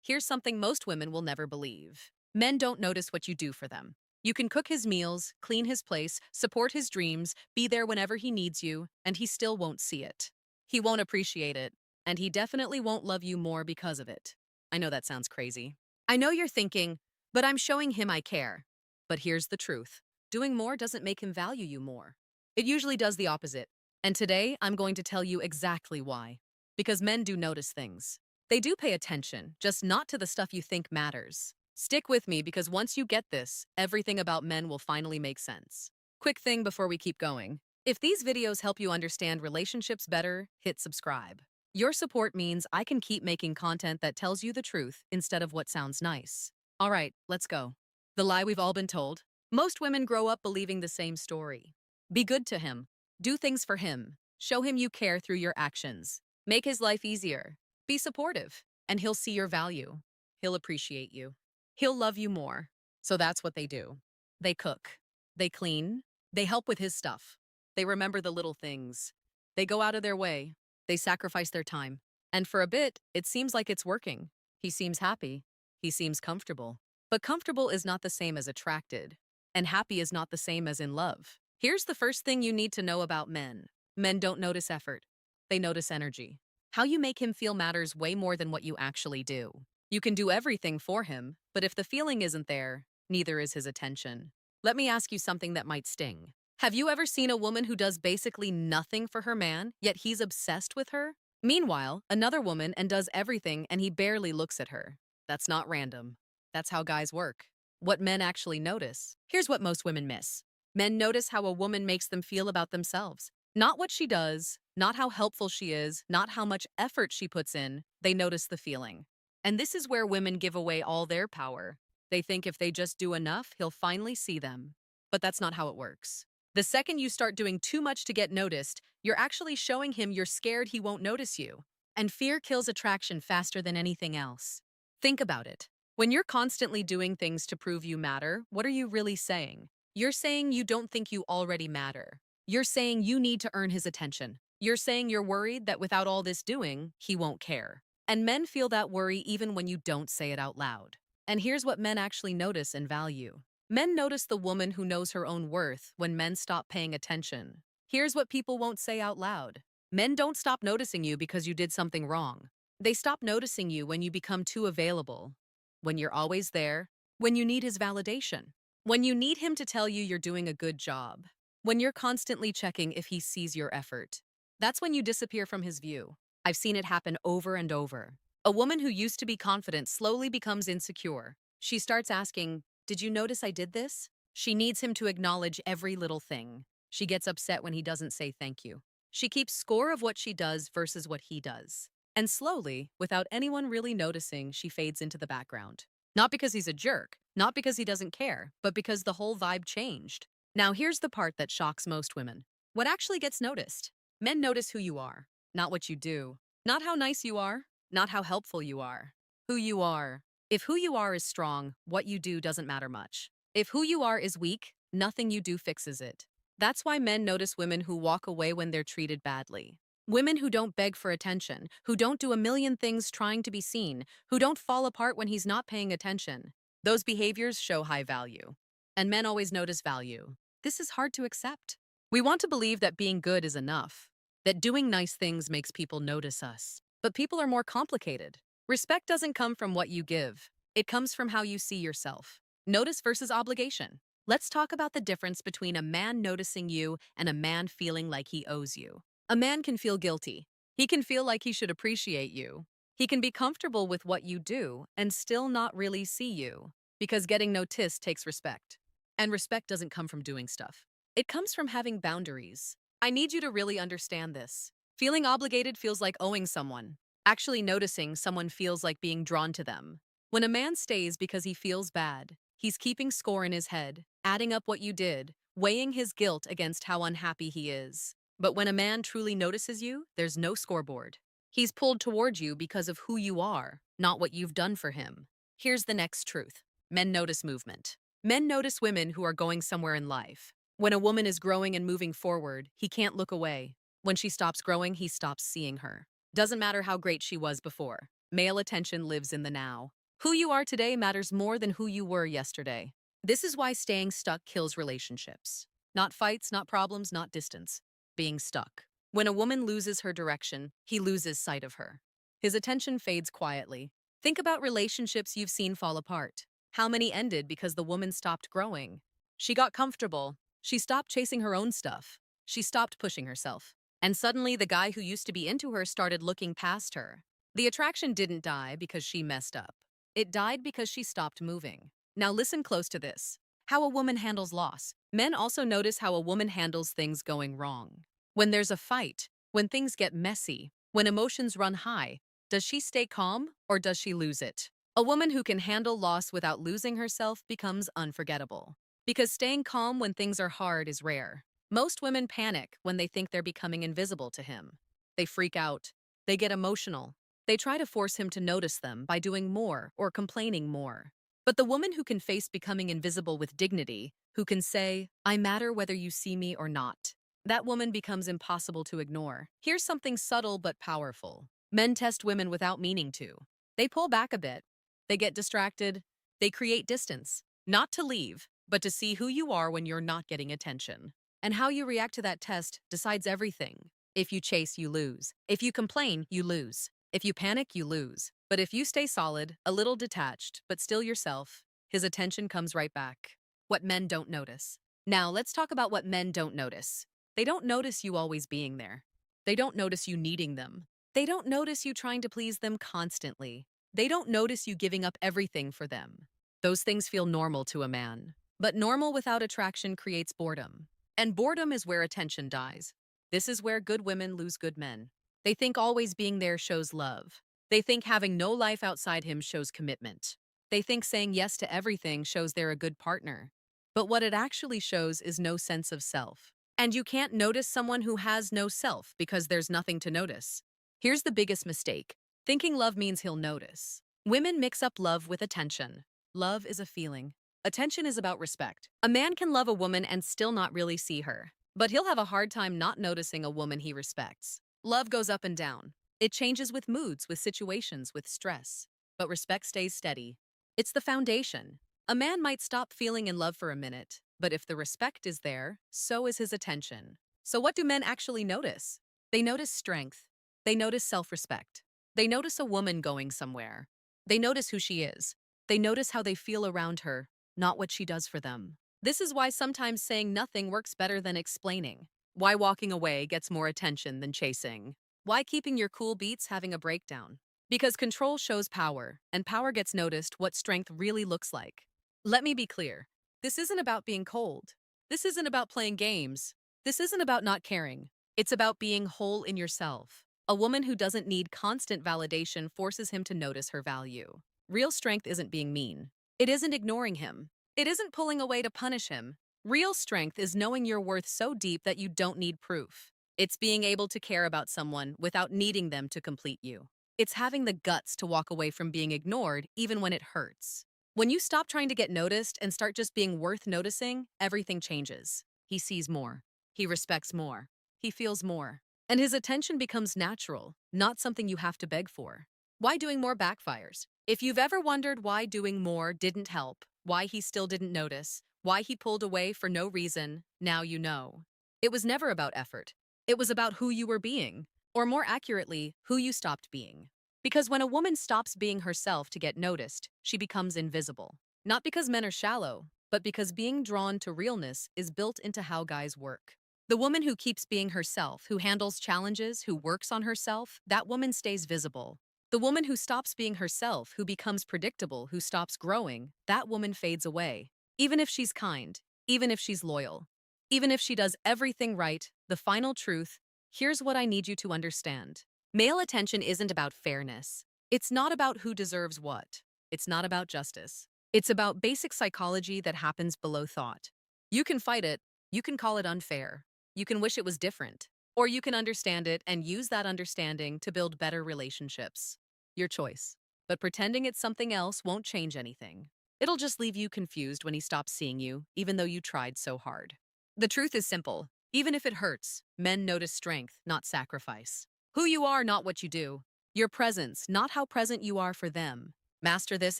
Here's something most women will never believe. Men don't notice what you do for them. You can cook his meals, clean his place, support his dreams, be there whenever he needs you, and he still won't see it. He won't appreciate it, and he definitely won't love you more because of it. I know that sounds crazy. I know you're thinking, but I'm showing him I care. But here's the truth. Doing more doesn't make him value you more. It usually does the opposite. And today, I'm going to tell you exactly why. Because men do notice things. They do pay attention, just not to the stuff you think matters. Stick with me because once you get this, everything about men will finally make sense. Quick thing before we keep going. If these videos help you understand relationships better, hit subscribe. Your support means I can keep making content that tells you the truth instead of what sounds nice. All right, let's go. The lie we've all been told. Most women grow up believing the same story. Be good to him. Do things for him. Show him you care through your actions. Make his life easier. Be supportive, and he'll see your value. He'll appreciate you. He'll love you more. So that's what they do. They cook. They clean. They help with his stuff. They remember the little things. They go out of their way. They sacrifice their time. And for a bit, it seems like it's working. He seems happy. He seems comfortable. But comfortable is not the same as attracted. And happy is not the same as in love. Here's the first thing you need to know about men. Men don't notice effort. They notice energy. How you make him feel matters way more than what you actually do. You can do everything for him, but if the feeling isn't there, neither is his attention. Let me ask you something that might sting. Have you ever seen a woman who does basically nothing for her man, yet he's obsessed with her? Meanwhile, another woman and does everything and he barely looks at her. That's not random. That's how guys work. What men actually notice. Here's what most women miss. Men notice how a woman makes them feel about themselves. Not what she does, not how helpful she is, not how much effort she puts in. They notice the feeling. And this is where women give away all their power. They think if they just do enough, he'll finally see them. But that's not how it works. The second you start doing too much to get noticed, you're actually showing him you're scared he won't notice you. And fear kills attraction faster than anything else. Think about it. When you're constantly doing things to prove you matter, what are you really saying? You're saying you don't think you already matter. You're saying you need to earn his attention. You're saying you're worried that without all this doing, he won't care. And men feel that worry even when you don't say it out loud. And here's what men actually notice and value. Men notice the woman who knows her own worth when men stop paying attention. Here's what people won't say out loud. Men don't stop noticing you because you did something wrong. They stop noticing you when you become too available, when you're always there, when you need his validation, when you need him to tell you you're doing a good job, when you're constantly checking if he sees your effort. That's when you disappear from his view. I've seen it happen over and over. A woman who used to be confident slowly becomes insecure. She starts asking, "Did you notice I did this?" She needs him to acknowledge every little thing. She gets upset when he doesn't say thank you. She keeps score of what she does versus what he does. And slowly, without anyone really noticing, she fades into the background. Not because he's a jerk, not because he doesn't care, but because the whole vibe changed. Now here's the part that shocks most women. What actually gets noticed? Men notice who you are, not what you do. Not how nice you are, not how helpful you are. Who you are. If who you are is strong, what you do doesn't matter much. If who you are is weak, nothing you do fixes it. That's why men notice women who walk away when they're treated badly. Women who don't beg for attention, who don't do a million things trying to be seen, who don't fall apart when he's not paying attention. Those behaviors show high value. And men always notice value. This is hard to accept. We want to believe that being good is enough, that doing nice things makes people notice us. But people are more complicated. Respect doesn't come from what you give. It comes from how you see yourself. Notice versus obligation. Let's talk about the difference between a man noticing you and a man feeling like he owes you. A man can feel guilty. He can feel like he should appreciate you. He can be comfortable with what you do and still not really see you, because getting noticed takes respect. And respect doesn't come from doing stuff. It comes from having boundaries. I need you to really understand this. Feeling obligated feels like owing someone. Actually noticing someone feels like being drawn to them. When a man stays because he feels bad, he's keeping score in his head, adding up what you did, weighing his guilt against how unhappy he is. But when a man truly notices you, there's no scoreboard. He's pulled toward you because of who you are, not what you've done for him. Here's the next truth. Men notice movement. Men notice women who are going somewhere in life. When a woman is growing and moving forward, he can't look away. When she stops growing, he stops seeing her. Doesn't matter how great she was before. Male attention lives in the now. Who you are today matters more than who you were yesterday. This is why staying stuck kills relationships. Not fights, not problems, not distance. Being stuck. When a woman loses her direction, he loses sight of her. His attention fades quietly. Think about relationships you've seen fall apart. How many ended because the woman stopped growing? She got comfortable. She stopped chasing her own stuff. She stopped pushing herself. And suddenly, the guy who used to be into her started looking past her. The attraction didn't die because she messed up. It died because she stopped moving. Now listen close to this. How a woman handles loss. Men also notice how a woman handles things going wrong. When there's a fight, when things get messy, when emotions run high, does she stay calm or does she lose it? A woman who can handle loss without losing herself becomes unforgettable. Because staying calm when things are hard is rare. Most women panic when they think they're becoming invisible to him. They freak out. They get emotional. They try to force him to notice them by doing more or complaining more. But the woman who can face becoming invisible with dignity, who can say, I matter whether you see me or not, that woman becomes impossible to ignore. Here's something subtle but powerful. Men test women without meaning to. They pull back a bit. They get distracted. They create distance. Not to leave, but to see who you are when you're not getting attention. And how you react to that test decides everything. If you chase, you lose. If you complain, you lose. If you panic, you lose. But if you stay solid, a little detached, but still yourself, his attention comes right back. What men don't notice. Now, let's talk about what men don't notice. They don't notice you always being there. They don't notice you needing them. They don't notice you trying to please them constantly. They don't notice you giving up everything for them. Those things feel normal to a man. But normal without attraction creates boredom. And boredom is where attention dies. This is where good women lose good men. They think always being there shows love. They think having no life outside him shows commitment. They think saying yes to everything shows they're a good partner. But what it actually shows is no sense of self. And you can't notice someone who has no self because there's nothing to notice. Here's the biggest mistake. Thinking love means he'll notice. Women mix up love with attention. Love is a feeling. Attention is about respect. A man can love a woman and still not really see her. But he'll have a hard time not noticing a woman he respects. Love goes up and down. It changes with moods, with situations, with stress. But respect stays steady. It's the foundation. A man might stop feeling in love for a minute, but if the respect is there, so is his attention. So what do men actually notice? They notice strength. They notice self-respect. They notice a woman going somewhere. They notice who she is. They notice how they feel around her, not what she does for them. This is why sometimes saying nothing works better than explaining. Why walking away gets more attention than chasing. Why keeping your cool beats having a breakdown. Because control shows power, and power gets noticed what strength really looks like. Let me be clear. This isn't about being cold. This isn't about playing games. This isn't about not caring. It's about being whole in yourself. A woman who doesn't need constant validation forces him to notice her value. Real strength isn't being mean. It isn't ignoring him. It isn't pulling away to punish him. Real strength is knowing your worth so deep that you don't need proof. It's being able to care about someone without needing them to complete you. It's having the guts to walk away from being ignored even when it hurts. When you stop trying to get noticed and start just being worth noticing, everything changes. He sees more. He respects more. He feels more. And his attention becomes natural, not something you have to beg for. Why doing more backfires? If you've ever wondered why doing more didn't help, why he still didn't notice, why he pulled away for no reason, now you know. It was never about effort. It was about who you were being, or more accurately, who you stopped being. Because when a woman stops being herself to get noticed, she becomes invisible. Not because men are shallow, but because being drawn to realness is built into how guys work. The woman who keeps being herself, who handles challenges, who works on herself, that woman stays visible. The woman who stops being herself, who becomes predictable, who stops growing, that woman fades away. Even if she's kind, even if she's loyal, even if she does everything right, the final truth, here's what I need you to understand. Male attention isn't about fairness. It's not about who deserves what. It's not about justice. It's about basic psychology that happens below thought. You can fight it. You can call it unfair. You can wish it was different. Or you can understand it and use that understanding to build better relationships. Your choice. But pretending it's something else won't change anything. It'll just leave you confused when he stops seeing you, even though you tried so hard. The truth is simple. Even if it hurts, men notice strength, not sacrifice. Who you are, not what you do. Your presence, not how present you are for them. Master this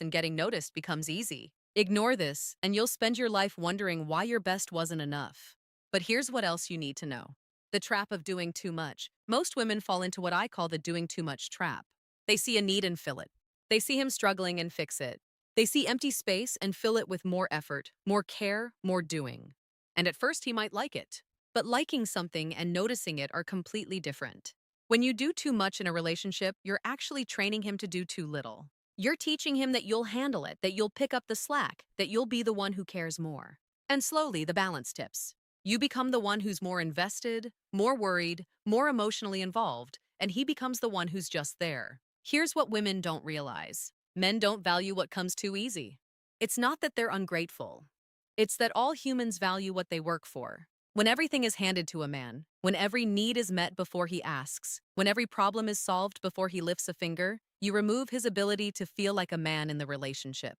and getting noticed becomes easy. Ignore this, and you'll spend your life wondering why your best wasn't enough. But here's what else you need to know. The trap of doing too much. Most women fall into what I call the doing too much trap. They see a need and fill it. They see him struggling and fix it. They see empty space and fill it with more effort, more care, more doing. And at first he might like it. But liking something and noticing it are completely different. When you do too much in a relationship, you're actually training him to do too little. You're teaching him that you'll handle it, that you'll pick up the slack, that you'll be the one who cares more. And slowly, the balance tips. You become the one who's more invested, more worried, more emotionally involved, and he becomes the one who's just there. Here's what women don't realize. Men don't value what comes too easy. It's not that they're ungrateful. It's that all humans value what they work for. When everything is handed to a man, when every need is met before he asks, when every problem is solved before he lifts a finger, you remove his ability to feel like a man in the relationship.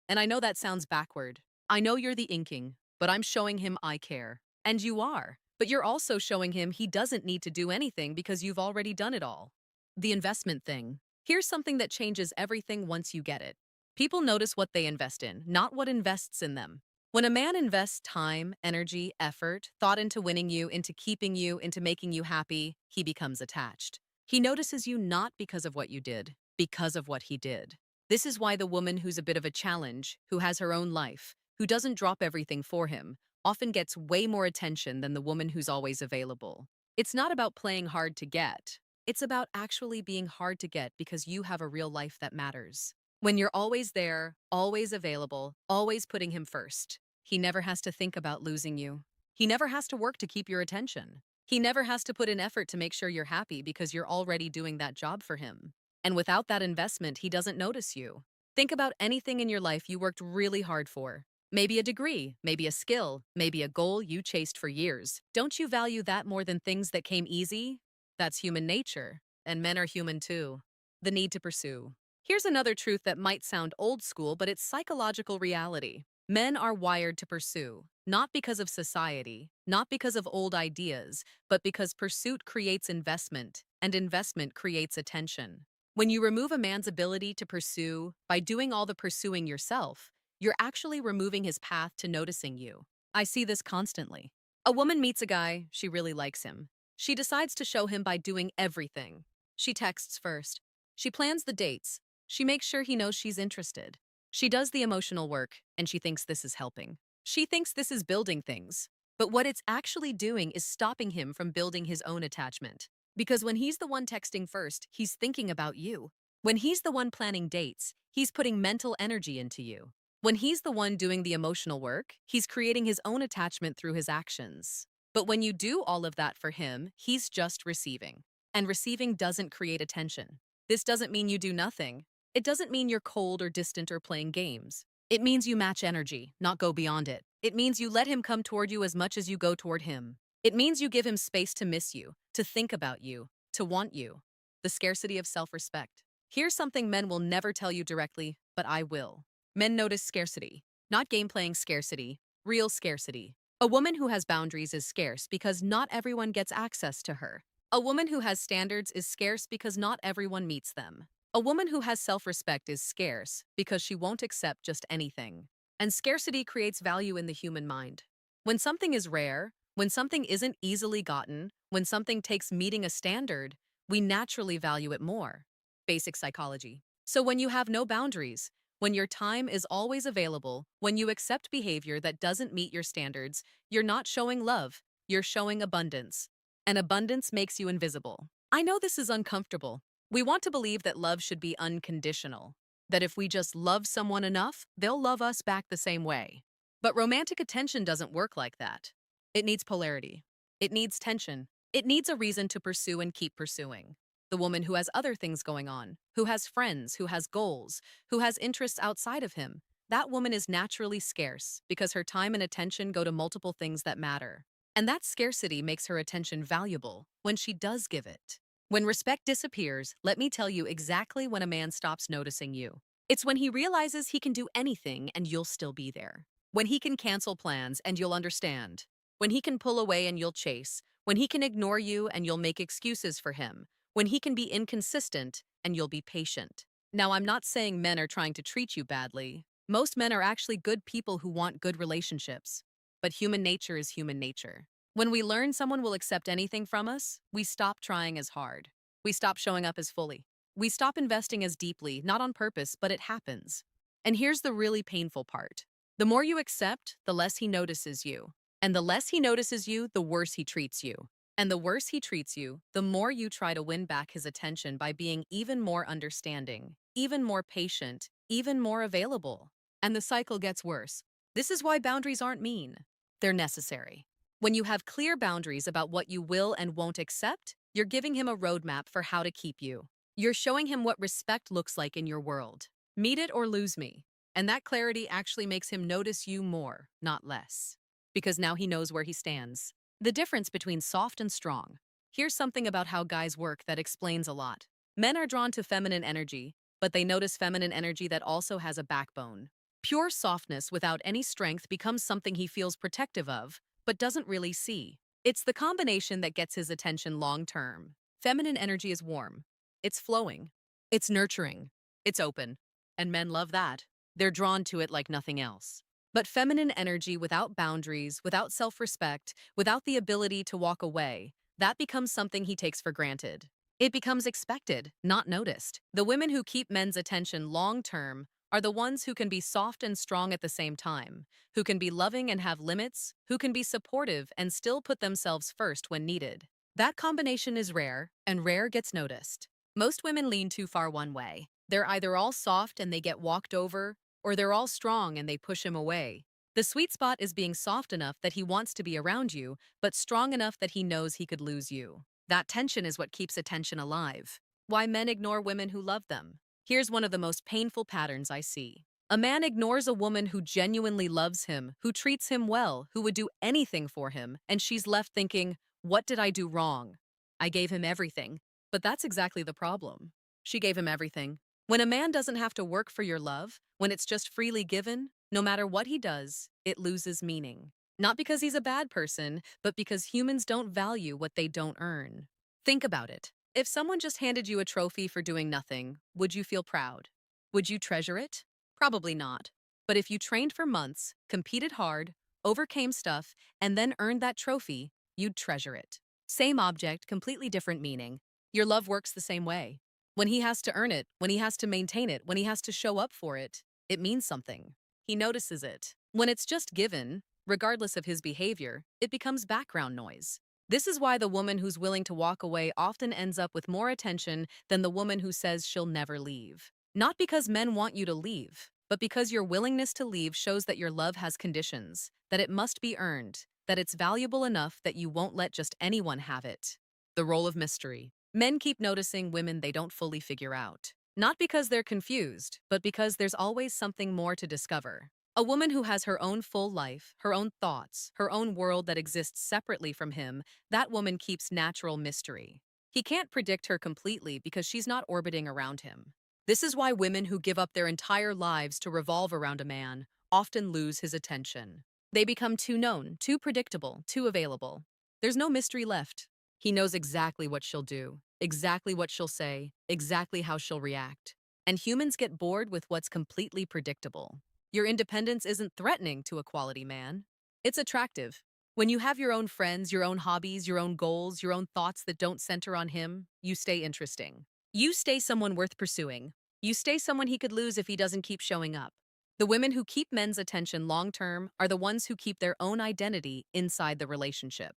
And I know that sounds backward. I know you're the inking, but I'm showing him I care. And you are. But you're also showing him he doesn't need to do anything because you've already done it all. The investment thing. Here's something that changes everything once you get it. People notice what they invest in, not what invests in them. When a man invests time, energy, effort, thought into winning you, into keeping you, into making you happy, he becomes attached. He notices you not because of what you did, because of what he did. This is why the woman who's a bit of a challenge, who has her own life, who doesn't drop everything for him, often gets way more attention than the woman who's always available. It's not about playing hard to get. It's about actually being hard to get because you have a real life that matters. When you're always there, always available, always putting him first, he never has to think about losing you. He never has to work to keep your attention. He never has to put in effort to make sure you're happy because you're already doing that job for him. And without that investment, he doesn't notice you. Think about anything in your life you worked really hard for. Maybe a degree, maybe a skill, maybe a goal you chased for years. Don't you value that more than things that came easy? That's human nature, and men are human too. The need to pursue. Here's another truth that might sound old school, but it's psychological reality. Men are wired to pursue, not because of society, not because of old ideas, but because pursuit creates investment, and investment creates attention. When you remove a man's ability to pursue by doing all the pursuing yourself, you're actually removing his path to noticing you. I see this constantly. A woman meets a guy, she really likes him. She decides to show him by doing everything. She texts first. She plans the dates. She makes sure he knows she's interested. She does the emotional work, and she thinks this is helping. She thinks this is building things. But what it's actually doing is stopping him from building his own attachment. Because when he's the one texting first, he's thinking about you. When he's the one planning dates, he's putting mental energy into you. When he's the one doing the emotional work, he's creating his own attachment through his actions. But when you do all of that for him, he's just receiving. And receiving doesn't create attention. This doesn't mean you do nothing. It doesn't mean you're cold or distant or playing games. It means you match energy, not go beyond it. It means you let him come toward you as much as you go toward him. It means you give him space to miss you, to think about you, to want you. The scarcity of self-respect. Here's something men will never tell you directly, but I will. Men notice scarcity, not game-playing scarcity, real scarcity. A woman who has boundaries is scarce because not everyone gets access to her. A woman who has standards is scarce because not everyone meets them. A woman who has self-respect is scarce because she won't accept just anything. And scarcity creates value in the human mind. When something is rare, when something isn't easily gotten, when something takes meeting a standard, we naturally value it more. Basic psychology. So when you have no boundaries, when your time is always available, when you accept behavior that doesn't meet your standards, you're not showing love, you're showing abundance. And abundance makes you invisible. I know this is uncomfortable. We want to believe that love should be unconditional, that if we just love someone enough, they'll love us back the same way. But romantic attention doesn't work like that. It needs polarity. It needs tension. It needs a reason to pursue and keep pursuing. The woman who has other things going on, who has friends, who has goals, who has interests outside of him, that woman is naturally scarce because her time and attention go to multiple things that matter. And that scarcity makes her attention valuable when she does give it. When respect disappears, let me tell you exactly when a man stops noticing you. It's when he realizes he can do anything and you'll still be there. When he can cancel plans and you'll understand. When he can pull away and you'll chase. When he can ignore you and you'll make excuses for him. When he can be inconsistent and you'll be patient. Now, I'm not saying men are trying to treat you badly. Most men are actually good people who want good relationships. But human nature is human nature. When we learn someone will accept anything from us, we stop trying as hard. We stop showing up as fully. We stop investing as deeply, not on purpose, but it happens. And here's the really painful part. The more you accept, the less he notices you. And the less he notices you, the worse he treats you. And the worse he treats you, the more you try to win back his attention by being even more understanding, even more patient, even more available. And the cycle gets worse. This is why boundaries aren't mean. They're necessary. When you have clear boundaries about what you will and won't accept, you're giving him a roadmap for how to keep you. You're showing him what respect looks like in your world. Meet it or lose me. And that clarity actually makes him notice you more, not less. Because now he knows where he stands. The difference between soft and strong. Here's something about how guys work that explains a lot. Men are drawn to feminine energy, but they notice feminine energy that also has a backbone. Pure softness without any strength becomes something he feels protective of, but doesn't really see. It's the combination that gets his attention long term. Feminine energy is warm. It's flowing. It's nurturing. It's open. And men love that. They're drawn to it like nothing else. But feminine energy without boundaries, without self-respect, without the ability to walk away, that becomes something he takes for granted. It becomes expected, not noticed. The women who keep men's attention long-term are the ones who can be soft and strong at the same time, who can be loving and have limits, who can be supportive and still put themselves first when needed. That combination is rare, and rare gets noticed. Most women lean too far one way. They're either all soft and they get walked over, or they're all strong and they push him away. The sweet spot is being soft enough that he wants to be around you, but strong enough that he knows he could lose you. That tension is what keeps attention alive. Why men ignore women who love them. Here's one of the most painful patterns I see. A man ignores a woman who genuinely loves him, who treats him well, who would do anything for him, and she's left thinking, what did I do wrong? I gave him everything. But that's exactly the problem. She gave him everything. When a man doesn't have to work for your love, when it's just freely given, no matter what he does, it loses meaning. Not because he's a bad person, but because humans don't value what they don't earn. Think about it. If someone just handed you a trophy for doing nothing, would you feel proud? Would you treasure it? Probably not. But if you trained for months, competed hard, overcame stuff, and then earned that trophy, you'd treasure it. Same object, completely different meaning. Your love works the same way. When he has to earn it, when he has to maintain it, when he has to show up for it, it means something. He notices it. When it's just given, regardless of his behavior, it becomes background noise. This is why the woman who's willing to walk away often ends up with more attention than the woman who says she'll never leave. Not because men want you to leave, but because your willingness to leave shows that your love has conditions, that it must be earned, that it's valuable enough that you won't let just anyone have it. The role of mystery. Men keep noticing women they don't fully figure out. Not because they're confused, but because there's always something more to discover. A woman who has her own full life, her own thoughts, her own world that exists separately from him, that woman keeps natural mystery. He can't predict her completely because she's not orbiting around him. This is why women who give up their entire lives to revolve around a man often lose his attention. They become too known, too predictable, too available. There's no mystery left. He knows exactly what she'll do, exactly what she'll say, exactly how she'll react. And humans get bored with what's completely predictable. Your independence isn't threatening to a quality man. It's attractive. When you have your own friends, your own hobbies, your own goals, your own thoughts that don't center on him, you stay interesting. You stay someone worth pursuing. You stay someone he could lose if he doesn't keep showing up. The women who keep men's attention long-term are the ones who keep their own identity inside the relationship.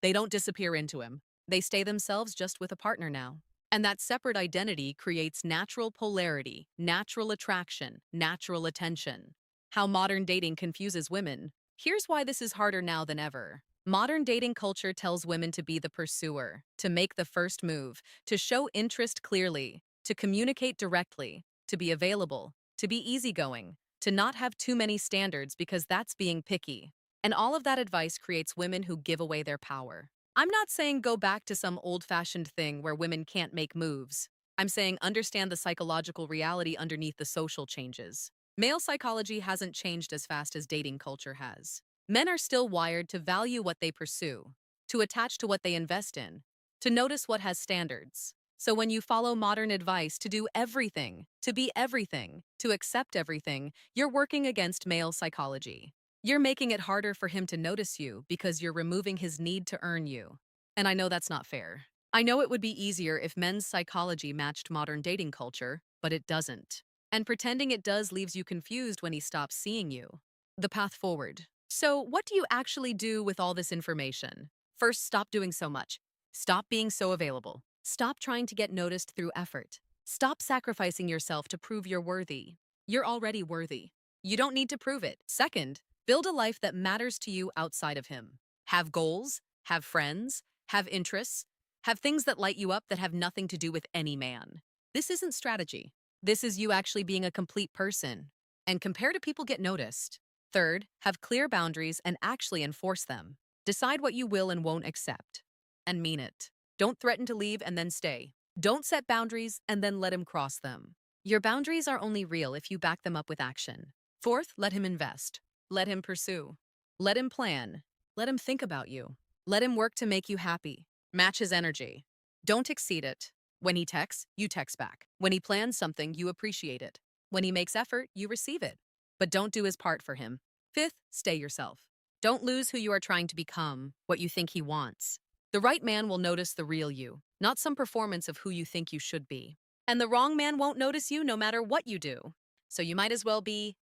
They don't disappear into him. They stay themselves just with a partner now. And that separate identity creates natural polarity, natural attraction, natural attention. How modern dating confuses women. Here's why this is harder now than ever. Modern dating culture tells women to be the pursuer, to make the first move, to show interest clearly, to communicate directly, to be available, to be easygoing, to not have too many standards because that's being picky. And all of that advice creates women who give away their power. I'm not saying go back to some old-fashioned thing where women can't make moves. I'm saying understand the psychological reality underneath the social changes. Male psychology hasn't changed as fast as dating culture has. Men are still wired to value what they pursue, to attach to what they invest in, to notice what has standards. So when you follow modern advice to do everything, to be everything, to accept everything, you're working against male psychology. You're making it harder for him to notice you because you're removing his need to earn you. And I know that's not fair. I know it would be easier if men's psychology matched modern dating culture, but it doesn't. And pretending it does leaves you confused when he stops seeing you. The path forward. So, what do you actually do with all this information? First, stop doing so much. Stop being so available. Stop trying to get noticed through effort. Stop sacrificing yourself to prove you're worthy. You're already worthy. You don't need to prove it. Second, build a life that matters to you outside of him. Have goals, have friends, have interests, have things that light you up that have nothing to do with any man. This isn't strategy. This is you actually being a complete person. And compare to people get noticed. Third, have clear boundaries and actually enforce them. Decide what you will and won't accept. And mean it. Don't threaten to leave and then stay. Don't set boundaries and then let him cross them. Your boundaries are only real if you back them up with action. Fourth, let him invest. Let him pursue. Let him plan. Let him think about you. Let him work to make you happy. Match his energy. Don't exceed it. When he texts, you text back. When he plans something, you appreciate it. When he makes effort, you receive it. But don't do his part for him. Fifth, stay yourself. Don't lose who you are trying to become, what you think he wants. The right man will notice the real you, not some performance of who you think you should be. And the wrong man won't notice you no matter what you do. So you might as well be